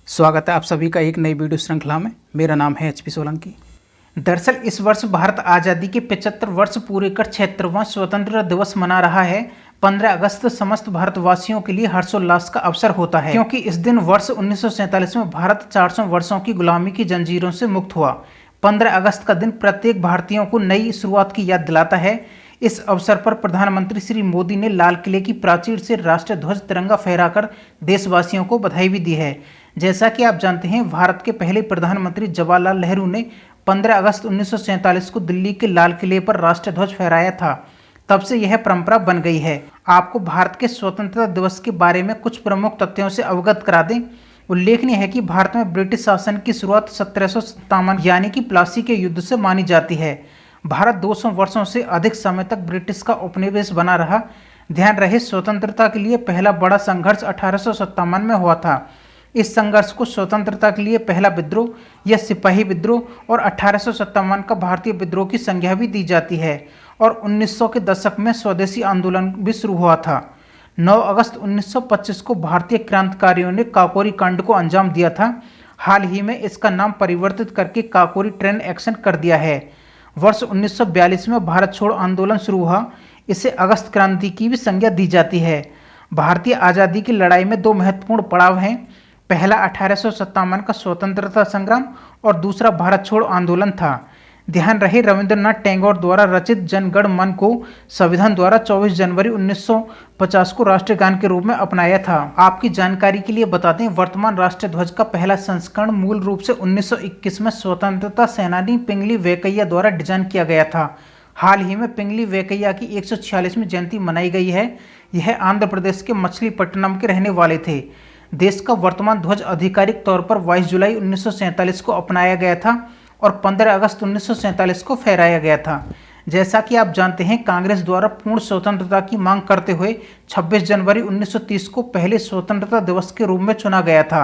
स्वागत है आप सभी का एक नई वीडियो श्रृंखला में। मेरा नाम है HP सोलंकी। दरअसल इस वर्ष भारत आज़ादी के 75 वर्ष पूरे कर 76वां स्वतंत्रता दिवस मना रहा है। 15 अगस्त समस्त भारतवासियों के लिए हर्षोल्लास का अवसर होता है, क्योंकि इस दिन वर्ष 1947 में भारत 400 वर्षों की गुलामी की जंजीरों से मुक्त हुआ। 15 अगस्त का दिन प्रत्येक भारतीयों को नई शुरुआत की याद दिलाता है। इस अवसर पर प्रधानमंत्री श्री मोदी ने लाल किले की प्राचीर से राष्ट्रीय ध्वज तिरंगा फहराकर देशवासियों को बधाई भी दी है। जैसा कि आप जानते हैं, भारत के पहले प्रधानमंत्री जवाहरलाल नेहरू ने 15 अगस्त 1947 को दिल्ली के लाल किले पर राष्ट्रीय ध्वज फहराया था। तब से यह परंपरा बन गई है। आपको भारत के स्वतंत्रता दिवस के बारे में कुछ प्रमुख तथ्यों से अवगत करा दें। उल्लेखनीय है कि भारत में ब्रिटिश शासन की शुरुआत 1757 यानी कि प्लासी के युद्ध से मानी जाती है। भारत 200 वर्षों से अधिक समय तक ब्रिटिश का उपनिवेश बना रहा। ध्यान रहे, स्वतंत्रता के लिए पहला बड़ा संघर्ष 1857 में हुआ था। इस संघर्ष को स्वतंत्रता के लिए पहला विद्रोह या सिपाही विद्रोह और 1857 का भारतीय विद्रोह की संज्ञा भी दी जाती है। और 1900 के दशक में स्वदेशी आंदोलन भी शुरू हुआ था। 9 अगस्त 1925 को भारतीय क्रांतिकारियों ने काकोरी कांड को अंजाम दिया था। हाल ही में इसका नाम परिवर्तित करके काकोरी ट्रेन एक्शन कर दिया है। वर्ष 1942 में भारत छोड़ो आंदोलन शुरू हुआ। इसे अगस्त क्रांति की भी संज्ञा दी जाती है। भारतीय आज़ादी की लड़ाई में दो महत्वपूर्ण पड़ाव हैं। पहला 1857 का स्वतंत्रता संग्राम और दूसरा भारत छोड़ो आंदोलन था। ध्यान रहे, रविंद्रनाथ टैगोर द्वारा रचित जन गण मन को संविधान द्वारा 24 जनवरी 1950 को राष्ट्रीय गान के रूप में अपनाया था। आपकी जानकारी के लिए बता दें, वर्तमान राष्ट्रीय ध्वज का पहला संस्करण मूल रूप से 1921 में स्वतंत्रता सेनानी पिंगली वेंकैया द्वारा डिजाइन किया गया था। हाल ही में पिंगली वेंकैया की 146वीं जयंती मनाई गई है। यह आंध्र प्रदेश के मछलीपट्टनम के रहने वाले थे। देश का वर्तमान ध्वज आधिकारिक तौर पर 22 जुलाई 1947 को अपनाया गया था और 15 अगस्त 1947 को फहराया गया था। जैसा कि आप जानते हैं, कांग्रेस द्वारा पूर्ण स्वतंत्रता की मांग करते हुए 26 जनवरी 1930 को पहले स्वतंत्रता दिवस के रूप में चुना गया था।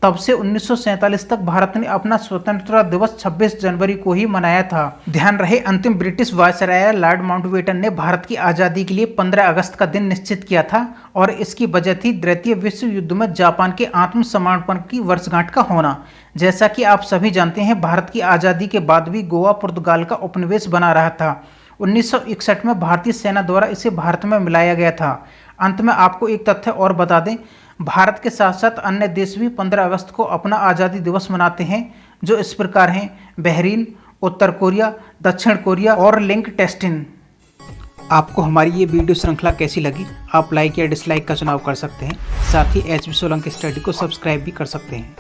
तब से 1947 तक भारत ने अपना स्वतंत्रता दिवस 26 जनवरी को ही मनाया था। ध्यान रहे, अंतिम ब्रिटिश वायसराय लॉर्ड माउंटबेटन ने भारत की आज़ादी के लिए 15 अगस्त का दिन निश्चित किया था और इसकी वजह थी द्वितीय विश्व युद्ध में जापान के आत्मसमर्पण की वर्षगांठ का होना। जैसा कि आप सभी जानते हैं, भारत की आज़ादी के बाद भी गोवा पुर्तगाल का उपनिवेश बना रहा था। 1961 में भारतीय सेना द्वारा इसे भारत में मिलाया गया था। अंत में आपको एक तथ्य और बता दें, भारत के साथ साथ अन्य देश भी 15 अगस्त को अपना आज़ादी दिवस मनाते हैं, जो इस प्रकार हैं: बहरीन, उत्तर कोरिया, दक्षिण कोरिया और लिंकटेस्टिन। आपको हमारी ये वीडियो श्रृंखला कैसी लगी? आप लाइक या डिसलाइक का चुनाव कर सकते हैं। साथ ही HP सोलंकी स्टडी को सब्सक्राइब भी कर सकते हैं।